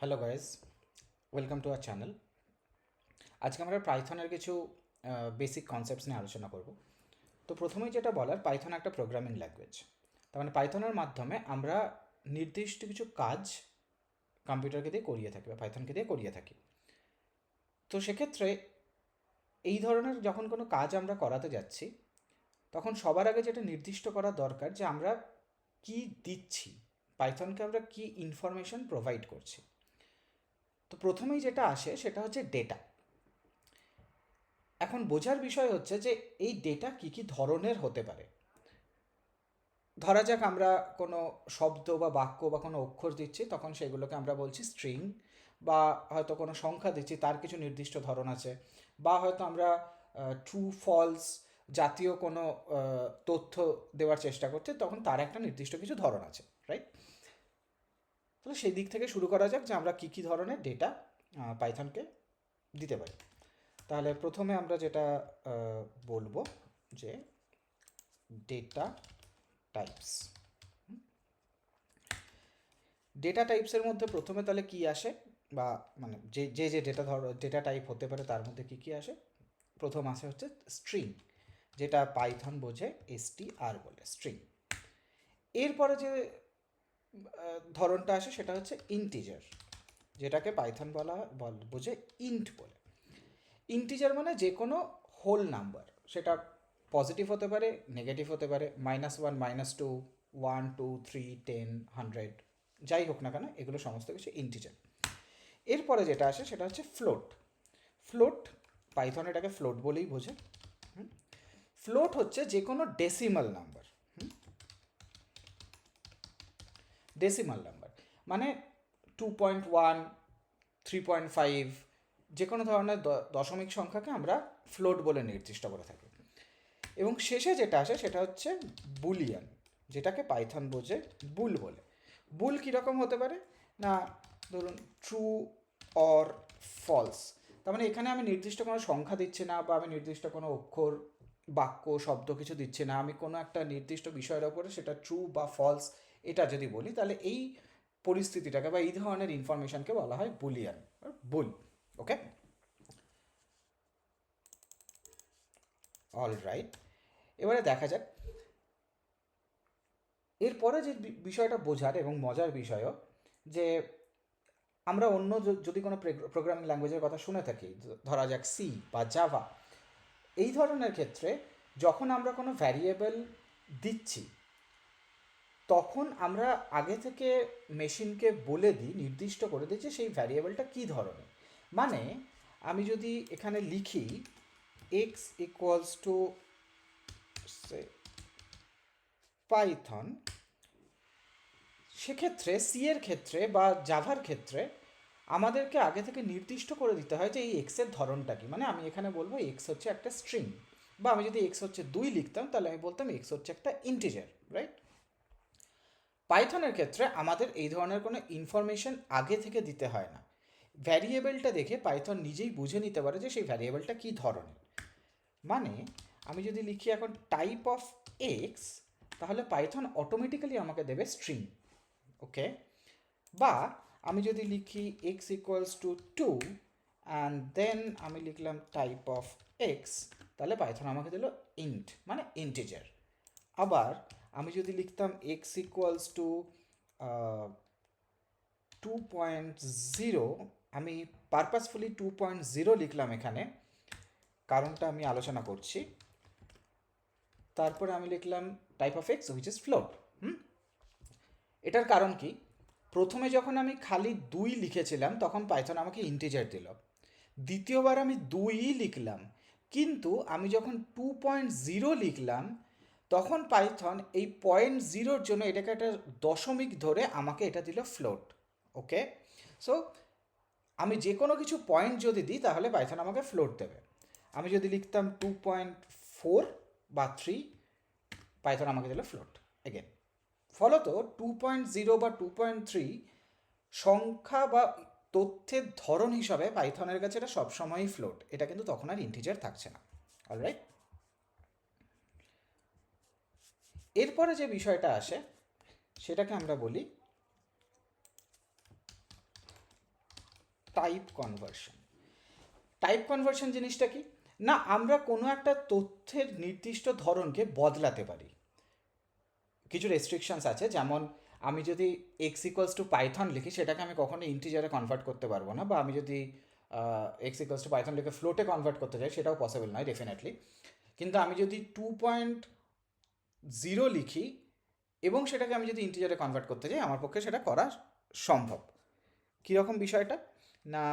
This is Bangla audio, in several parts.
Hello guys, welcome to our channel. আজকে আমরা পাইথনের কিছু বেসিক কনসেপ্টস নিয়ে আলোচনা করব। তো প্রথমেই যেটা বলার, পাইথন একটা প্রোগ্রামিং ল্যাঙ্গুয়েজ। তার মানে পাইথনের মাধ্যমে আমরা নির্দিষ্ট কিছু কাজ কম্পিউটারকে দিয়ে করিয়ে থাকি বা পাইথনকে দিয়ে করিয়ে থাকি। তো সেক্ষেত্রে এই ধরনের যখন কোনো কাজ আমরা করাতে যাচ্ছি, তখন সবার আগে যেটা নির্দিষ্ট করা দরকার যে আমরা কি দিচ্ছি, পাইথনকে আমরা কি ইনফরমেশন প্রোভাইড করছি। তো প্রথমেই যেটা আসে সেটা হচ্ছে ডেটা। এখন বোঝার বিষয় হচ্ছে যে এই ডেটা কী কী ধরনের হতে পারে। ধরা যাক আমরা কোনো শব্দ বা বাক্য বা কোনো অক্ষর দিচ্ছি, তখন সেগুলোকে আমরা বলছি স্ট্রিং। বা হয়তো কোনো সংখ্যা দিচ্ছি, তার কিছু নির্দিষ্ট ধরন আছে। বা হয়তো আমরা ট্রু ফলস জাতীয় কোনো তথ্য দেওয়ার চেষ্টা করছি, তখন তার একটা নির্দিষ্ট কিছু ধরন আছে, রাইট? তাহলে সেই দিক থেকে শুরু করা যাক যে আমরা কী কী ধরনের ডেটা পাইথনকে দিতে পারি। তাহলে প্রথমে আমরা যেটা বলবো যে ডেটা টাইপস। ডেটা টাইপসের মধ্যে প্রথমে তাহলে কি আসে, বা মানে যে যে যে ডেটা টাইপ হতে পারে তার মধ্যে কি কি আসে। প্রথম আসে হচ্ছে স্ট্রিং, যেটা পাইথন বোঝে STR বলে, স্ট্রিং। এরপরে যে ধরনটা আসে সেটা হচ্ছে ইন্টিজার, যেটাকে পাইথন বোঝে ইন্ট বলে। ইন্টিজার মানে যে কোনো হোল নাম্বার, সেটা পজিটিভ হতে পারে, নেগেটিভ হতে পারে, -1, -2, 1, 2, 3, 10, 100, যাই হোক না কেন, এগুলো সমস্ত কিছু ইন্টিজার। এরপরে যেটা আসে সেটা হচ্ছে ফ্লোট। ফ্লোট, পাইথন এটাকে ফ্লোট বলেই বোঝে। ফ্লোট হচ্ছে যে কোনো ডেসিমাল নাম্বার। ডেসিমাল নাম্বার মানে 2.1, 3.5, যে কোনো ধরনের দশমিক সংখ্যাকে আমরা ফ্লোট বলে নির্দিষ্ট করে থাকি। এবং শেষে যেটা আসে সেটা হচ্ছে বুলিয়ান, যেটাকে পাইথন বোঝে বুল বলে। বুল কীরকম হতে পারে না, ধরুন ট্রু অর ফলস। তার মানে এখানে আমি নির্দিষ্ট কোনো সংখ্যা দিচ্ছি না, বা আমি নির্দিষ্ট কোনো অক্ষর, বাক্য, শব্দ কিছু দিচ্ছি না, আমি কোনো একটা নির্দিষ্ট বিষয়ের ওপরে সেটা ট্রু বা ফলস এটা যদি বলি, তাহলে এই পরিস্থিতিটাকে বা এই ধরনের ইনফরমেশনকে বলা হয় বুলিয়ান, বুল। ওকে, অল রাইট। এবারে দেখা যাক এরপরে যে বিষয়টা বোঝার এবং মজার বিষয়ও, যে আমরা অন্য যদি কোনো প্রোগ্রামিং ল্যাঙ্গুয়েজের কথা শুনে থাকি, ধরা যাক সি বা জাভা, এই ধরনের ক্ষেত্রে যখন আমরা কোনো ভ্যারিয়েবল দিচ্ছি, তখন আমরা আগে থেকে মেশিনকে বলে দিই, নির্দিষ্ট করে দিই যে সেই ভ্যারিয়েবলটা কী ধরনের। মানে আমি যদি এখানে লিখি এক্স ইকুয়ালস টু পাইথন, সেক্ষেত্রে সি এর ক্ষেত্রে বা জাভার ক্ষেত্রে আমাদেরকে আগে থেকে নির্দিষ্ট করে দিতে হয় যে এই এক্সের ধরনটা কি। মানে আমি এখানে বলবো এক্স হচ্ছে একটা স্ট্রিং, বা আমি যদি এক্স হচ্ছে 2 লিখতাম, তাহলে আমি বলতাম এক্স হচ্ছে একটা ইন্টিজার, রাইট? পাইথনের ক্ষেত্রে আমাদের এই ধরনের কোনো ইনফরমেশন আগে থেকে দিতে হয় না। ভ্যারিয়েবলটা দেখে পাইথন নিজেই বুঝে নিতে পারে যে সেই ভ্যারিয়েবলটা কী ধরনের। মানে আমি যদি লিখি এখন টাইপ অফ এক্স, তাহলে পাইথন অটোমেটিক্যালি আমাকে দেবে স্ট্রিং। ওকে, বা আমি যদি লিখি X equals to 2 and then আমি লিখলাম টাইপ অফ এক্স, তাহলে পাইথন আমাকে দিল ইন্ট মানে ইন্টিজার। আবার আমি যদি লিখতাম এক্স ইকুয়ালস টু 2.0, আমি পারপাসফুলি 2.0 লিখলাম এখানে, কারণটা আমি আলোচনা করছি। তারপরে আমি লিখলাম type of x which is float. এটার কারণ কি, প্রথমে যখন আমি খালি 2 লিখেছিলাম তখন পাইথন আমাকে ইন্টিজার দিল। দ্বিতীয়বার আমি 2ই লিখলাম, কিন্তু আমি যখন 2.0 লিখলাম, তখন পাইথন এই 0.0-র জন্য এটাকে একটা দশমিক ধরে আমাকে এটা দিল ফ্লোট। ওকে, সো আমি যে কোনো কিছু পয়েন্ট যদি দিই তাহলে পাইথন আমাকে ফ্লোট দেবে। আমি যদি লিখতাম 2.4 বা 3, পাইথন আমাকে দিল ফ্লোট এগেন। ফলত 2.0 বা 2.3 সংখ্যা বা তথ্যের ধরন হিসাবে পাইথনের কাছে এটা সবসময়ই ফ্লোট, এটা কিন্তু তখন আর ইন্টিজার থাকছে না। অলরাইট, এরপরে যে বিষয়টা আসে সেটাকে আমরা বলি টাইপ কনভার্সন। টাইপ কনভার্সন জিনিসটা কি না, আমরা কোনো একটা তথ্যের নির্দিষ্ট ধরনকে বদলাতে পারি। কিছু রেস্ট্রিকশনস আছে, যেমন আমি যদি এক্স ইকুয়ালস টু পাইথন লিখি, সেটাকে আমি কখনো ইন্টিজারে কনভার্ট করতে পারবো না, বা আমি যদি এক্স ইকুয়ালস টু পাইথন লিখে ফ্লোটে কনভার্ট করতে চাই, সেটাও পসিবল নয় ডেফিনেটলি। কিন্তু আমি যদি 2.0 লিখি এবং সেটাকে আমি যদি ইন্টিজারে কনভার্ট করতে চাই, আমার পক্ষে সেটা করা সম্ভব। কীরকম বিষয়টা না,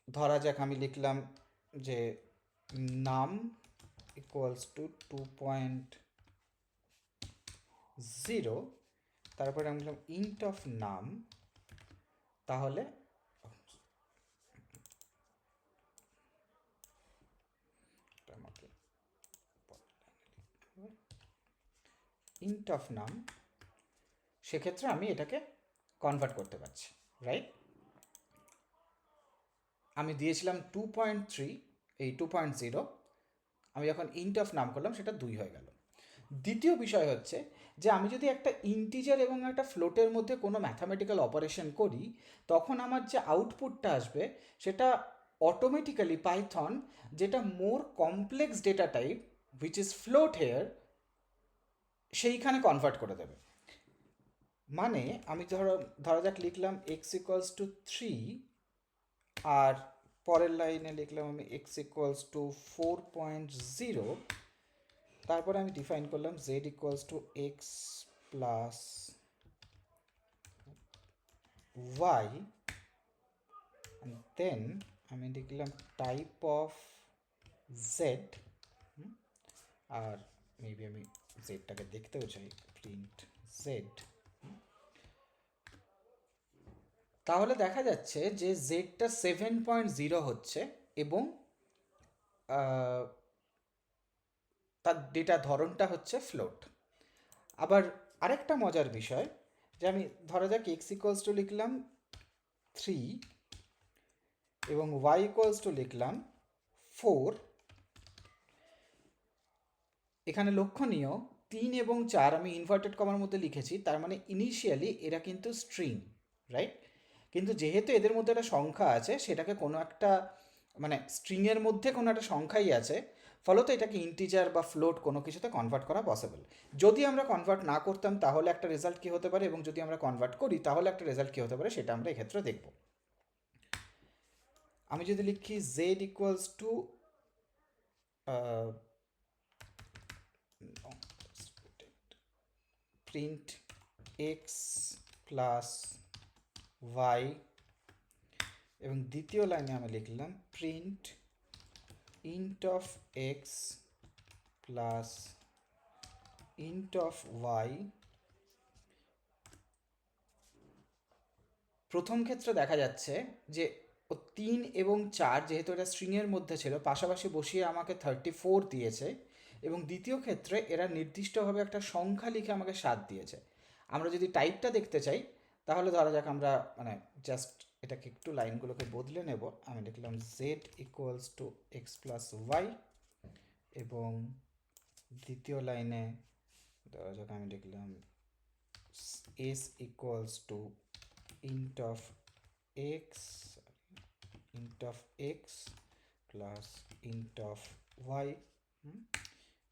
ধরা যাক আমি লিখলাম যে নাম ইকুয়ালস টু 2.0, তারপরে আমি লিখলাম ইন্ট অফ নাম, তাহলে আমাকে ইন্ট অফ নাম, সেক্ষেত্রে আমি এটাকে কনভার্ট করতে পারছি, রাইট? আমি দিয়েছিলাম 2.3, এই 2.0, আমি যখন ইন্ট অফ নাম করলাম সেটা 2 হয়ে গেল। দ্বিতীয় বিষয় হচ্ছে যে আমি যদি একটা ইন্টিজার এবং একটা ফ্লোটের মধ্যে কোনো ম্যাথামেটিক্যাল অপারেশন করি, তখন আমার যে আউটপুটটা আসবে সেটা অটোমেটিক্যালি পাইথন, যেটা more complex data type which is float here, সেইখানে কনভার্ট করে দেবে। মানে আমি ধরা যাক লিখলাম এক্স ইকুয়ালস টু 3, আর পরের লাইনে লিখলাম আমি এক্স ইকুয়ালস টু 4.0, তারপরে আমি ডিফাইন করলাম Z equals to X plus Y, then আমি লিখলাম টাইপ অফ জেড, আর মেবি আমি জেডটাকে দেখতেও চাই, প্রিন্ট জেড। তাহলে দেখা যাচ্ছে যে জেডটা 7.0 হচ্ছে এবং তার ডেটা ধরনটা হচ্ছে ফ্লোট। আবার আরেকটা মজার বিষয়, যে আমি ধরা যাক এক্স ইকুয়ালস টু লিখলাম 3 এবং ওয়াই ইকুয়ালস টু লিখলাম 4। এখানে লক্ষণীয় 3 এবং 4 আমি ইনভার্টেড কমার মধ্যে লিখেছি, তার মানে ইনিশিয়ালি এরা কিন্তু স্ট্রিং, রাইট? কিন্তু যেহেতু এদের মধ্যে একটা সংখ্যা আছে, সেটাকে কোনো একটা মানে স্ট্রিংয়ের মধ্যে কোনো একটা সংখ্যাই আছে, ফলত এটাকে ইন্টিজার বা ফ্লোট কোনো কিছুতে কনভার্ট করা পসিবল। যদি আমরা কনভার্ট না করতাম তাহলে একটা রেজাল্ট কী হতে পারে, এবং যদি আমরা কনভার্ট করি তাহলে একটা রেজাল্ট কী হতে পারে, সেটা আমরা এক্ষেত্রে দেখব। আমি যদি লিখি Z equals to print X plus Y, এবং দ্বিতীয় লাইনে আমি লিখলাম print int of X plus int of Y. প্রথম ক্ষেত্রে দেখা যাচ্ছে যে 3 এবং 4 যেহেতু এটা স্ট্রিংয়ের মধ্যে ছিল, পাশাপাশি বসিয়ে আমাকে 34 দিয়েছে, এবং দ্বিতীয় ক্ষেত্রে এরা নির্দিষ্টভাবে একটা সংখ্যা লিখে আমাকে 7 দিয়েছে। আমরা যদি টাইপটা দেখতে চাই, তাহলে ধরা যাক আমরা মানে জাস্ট এটাকে একটু লাইনগুলোকে বদলে নেব। আমি লিখলাম Z equals to X plus Y, এবং দ্বিতীয় লাইনে ধরা যাক আমি লিখলাম S equals to int of x plus int of y।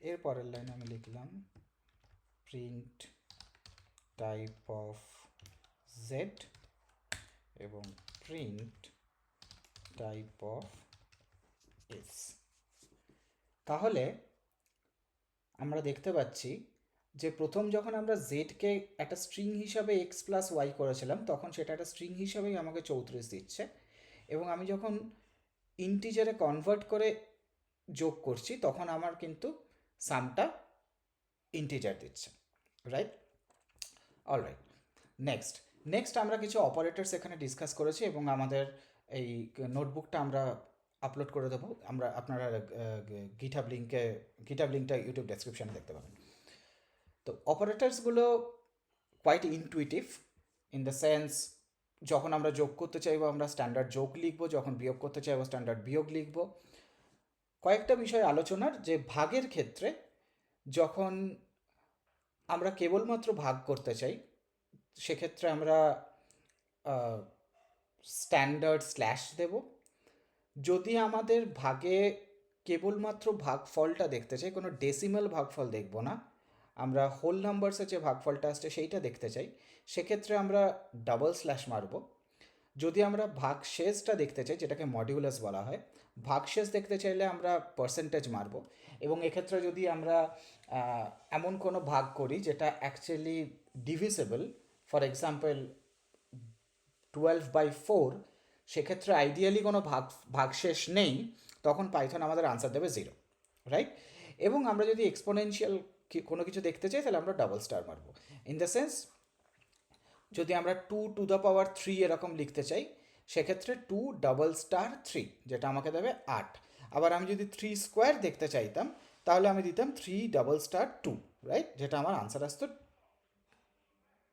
এর পরের লাইনে আমি লিখলাম প্রিন্ট টাইপ অফ z এবং প্রিন্ট টাইপ অফ s। তাহলে আমরা দেখতে পাচ্ছি যে প্রথম যখন আমরা জেডকে একটা স্ট্রিং হিসাবে এক্স প্লাস ওয়াই করেছিলাম, তখন সেটা একটা স্ট্রিং হিসাবেই আমাকে 34 দিচ্ছে, এবং আমি যখন ইন্টিজারে কনভার্ট করে যোগ করছি তখন আমার কিন্তু সামটা ইন্টিজার দিচ্ছে, রাইট? অলরাইট, নেক্সট আমরা কিছু অপারেটরস এখানে ডিসকাস করেছি, এবং আমাদের এই নোটবুকটা আমরা আপলোড করে দেবো। আপনারা গিটহাব লিঙ্কটা ইউটিউব ডেসক্রিপশানে দেখতে পাবেন। তো অপারেটার্সগুলো quite intuitive in the sense, যখন আমরা যোগ করতে চাইবো আমরা স্ট্যান্ডার্ড যোগ লিখবো, যখন বিয়োগ করতে চাইবো স্ট্যান্ডার্ড বিয়োগ লিখবো। কয়েকটা বিষয় আলোচনার, যে ভাগের ক্ষেত্রে যখন আমরা কেবলমাত্র ভাগ করতে চাই, সেক্ষেত্রে আমরা স্ট্যান্ডার্ড স্ল্যাশ দেব। যদি আমাদের ভাগে কেবলমাত্র ভাগফলটা দেখতে চাই, কোনো ডেসিমাল ভাগফল দেখব না, আমরা হোল নাম্বারসের যে ভাগফলটা আসছে সেইটা দেখতে চাই, সেক্ষেত্রে আমরা ডাবল স্ল্যাশ মারব। যদি আমরা ভাগশেষটা দেখতে চাই, যেটাকে মডিউলাস বলা হয়, ভাগশেষ দেখতে চাইলে আমরা পার্সেন্টেজ মারব। এবং এক্ষেত্রে যদি আমরা এমন কোনো ভাগ করি যেটা অ্যাকচুয়ালি ডিভিসেবল, ফর এক্সাম্পল 12/4, সেক্ষেত্রে আইডিয়ালি কোনো ভাগশেষ নেই, তখন পাইথন আমাদের আনসার দেবে 0, রাইট? এবং আমরা যদি এক্সপোনেনশিয়াল কোনো কিছু দেখতে চাই তাহলে আমরা ডাবল স্টার মারবো। ইন দ্য সেন্স, যদি আমরা 2⁻³ এরকম লিখতে চাই, সেক্ষেত্রে 2�3, যেটা আমাকে দেবে 8। আবার আমি যদি 3² দেখতে চাইতাম তাহলে আমি দিতাম 3�2, রাইট, যেটা আমার আনসার আসতো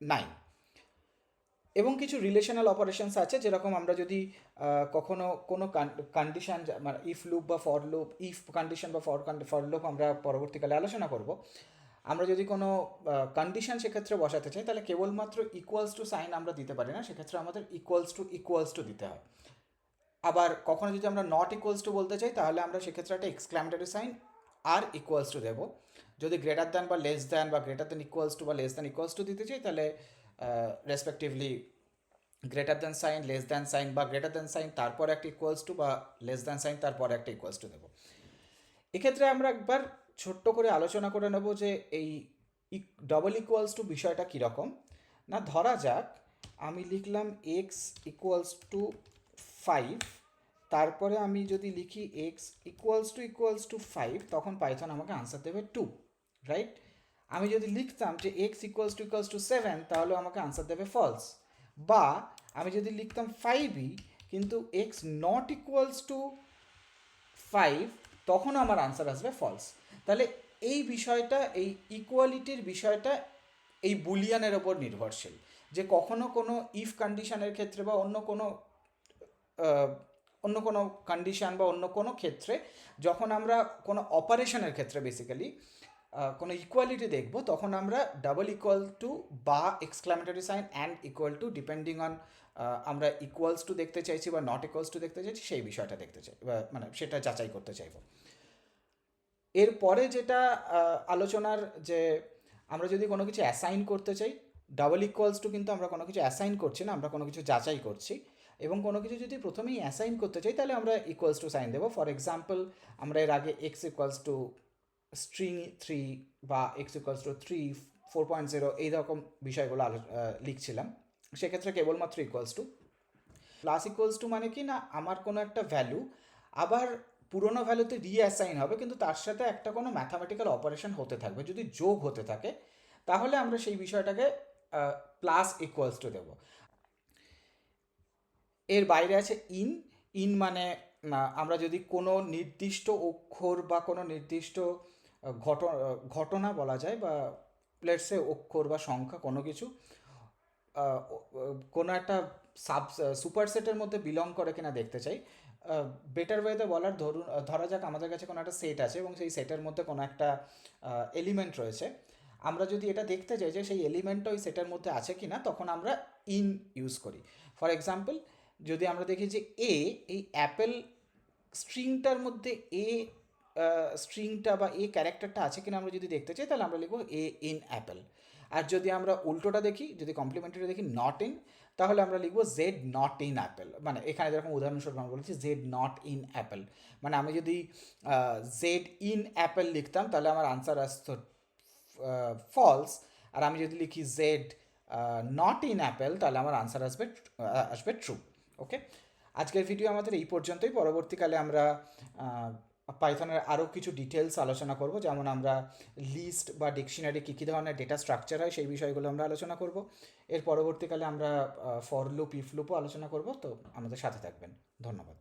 9। এবং কিছু রিলেশনাল অপারেশনস আছে, যেরকম আমরা যদি কখনো কোনো কন্ডিশন, মানে ইফ লুপ বা ফর লুপ, ইফ কন্ডিশন বা ফর লুপ আমরা পরবর্তীকালে আলোচনা করব। আমরা যদি কোনো কন্ডিশন সেক্ষেত্রে বসাতে চাই তাহলে কেবলমাত্র ইকুয়ালস টু সাইন আমরা দিতে পারি না, সেক্ষেত্রে আমাদের ইকুয়ালস টু দিতে হয়। আবার কখনো যদি আমরা নট ইকুয়ালস টু বলতে চাই তাহলে আমরা সেক্ষেত্রে একটা এক্সক্লামেটরি সাইন আর ইকুয়ালস টু দেবো। যদি গ্রেটার দ্যান বা লেস দ্যান বা গ্রেটার দ্যান ইকুয়ালস টু বা লেস দ্যান ইকুয়ালস টু দিতে চাই তাহলে respectively greater than sign, less than sign বা গ্রেটার দ্যান সাইন তারপর একটা ইকুয়ালস টু বা লেস দ্যান সাইন তারপর একটা ইকুয়ালস টু দেবো। এক্ষেত্রে আমরা একবার ছোট্ট করে আলোচনা করে নেব যে এই ডবল ইকুয়ালস টু বিষয়টা কীরকম। না, ধরা যাক আমি লিখলাম এক্স ইকুয়ালস টু 5, তারপরে আমি যদি লিখি এক্স ইকুয়ালস টু 5, তখন পাইথন আমাকে আনসার দেবে 2, রাইট? আমি যদি লিখতাম যে এক্স ইকুয়ালস টু 7, তাহলে আমাকে আনসার দেবে ফলস। বা আমি যদি লিখতাম 5ই কিন্তু এক্স নট ইকুয়ালস টু 5, তখন আমার আনসার আসবে ফলস। তাহলে এই বিষয়টা, এই ইকুয়ালিটির বিষয়টা এই বুলিয়ানের ওপর নির্ভরশীল, যে কখনো কোনো ইফ কন্ডিশনের ক্ষেত্রে বা অন্য কোনো কন্ডিশন বা অন্য কোনো ক্ষেত্রে, যখন আমরা কোনো অপারেশনের ক্ষেত্রে বেসিক্যালি কোনো ইকুয়ালিটি দেখব, তখন আমরা ডাবল ইকুয়াল টু বা exclamatory sign and equal to, depending on আমরা ইকুয়ালস টু দেখতে চাইছি বা নট ইকুয়ালস টু দেখতে চাইছি, সেই বিষয়টা দেখতে চাই, মানে সেটা যাচাই করতে চাইব। এরপরে যেটা আলোচনার, যে আমরা যদি কোনো কিছু অ্যাসাইন করতে চাই, ডাবল ইকুয়ালস টু কিন্তু আমরা কোনো কিছু অ্যাসাইন করছি না, আমরা কোনো কিছু যাচাই করছি। এবং কোনো কিছু যদি প্রথমেই অ্যাসাইন করতে চাই তাহলে আমরা ইকুয়ালস টু সাইন দেবো। ফর এক্সাম্পল, আমরা এর আগে এক্স ইকুয়ালস টু স্ট্রিং 3 বা এক্স ইকুয়ালস টু 3, 4.0 এইরকম বিষয়গুলো লিখছিলাম, সেক্ষেত্রে কেবলমাত্র equals to. Plus equals to মানে কি না, আমার কোনো একটা ভ্যালু আবার পুরোনো ভ্যালুতে রিঅ্যাসাইন হবে, কিন্তু তার সাথে একটা কোনো ম্যাথামেটিক্যাল অপারেশন হতে থাকবে। যদি যোগ হতে থাকে তাহলে আমরা সেই বিষয়টাকে প্লাস ইকুয়ালস টু দেবো। এর বাইরে আছে ইন মানে আমরা যদি কোনো নির্দিষ্ট অক্ষর বা কোনো নির্দিষ্ট ঘটনা বলা যায়, বা লেটসে অক্ষর বা সংখ্যা কোনো কিছু কোনো একটা সুপারসেটের মধ্যে বিলং করে কিনা দেখতে চাই। বেটার ওয়েতে বলার, ধরা যাক আমাদের কাছে কোনো একটা সেট আছে এবং সেই সেটের মধ্যে কোনো একটা এলিমেন্ট রয়েছে। আমরা যদি এটা দেখতে চাই যে সেই এলিমেন্টটা ওই সেটের মধ্যে আছে কি না, তখন আমরা ইন ইউজ করি। ফর এক্সাম্পল, যদি আমরা দেখি যে এই অ্যাপেল স্ট্রিংটার মধ্যে স্ট্রিংটা বা ক্যারেক্টারটা আছে কিনা আমরা যদি দেখতে চাই, তাহলে আমরা লিখবো ইন অ্যাপেল। আর যদি আমরা উল্টোটা দেখি, যদি কমপ্লিমেন্টারি দেখি নট ইন, তাহলে আমরা লিখবো জেড নট ইন অ্যাপেল। মানে এখানে যেরকম উদাহরণস্বরূপ আমরা বলেছি জেড নট ইন অ্যাপেল, মানে আমি যদি জেড ইন অ্যাপেল লিখতাম তাহলে আমার আনসার আসতো ফলস। আর আমি যদি লিখি জেড নট ইন অ্যাপেল, তাহলে আমার আনসার আসবে ট্রু। ওকে, আজকের ভিডিও আমাদের এই পর্যন্তই। পরবর্তীকালে আমরা পাইথনের আরও কিছু ডিটেলস আলোচনা করব, যেমন আমরা লিস্ট বা ডিকশনারি কী কী ধরনের ডেটা স্ট্রাকচার হয় সেই বিষয়গুলো আমরা আলোচনা করব। এর পরবর্তীকালে আমরা ফর লুপ, ইফ লুপও আলোচনা করব। তো আমাদের সাথে থাকবেন। ধন্যবাদ।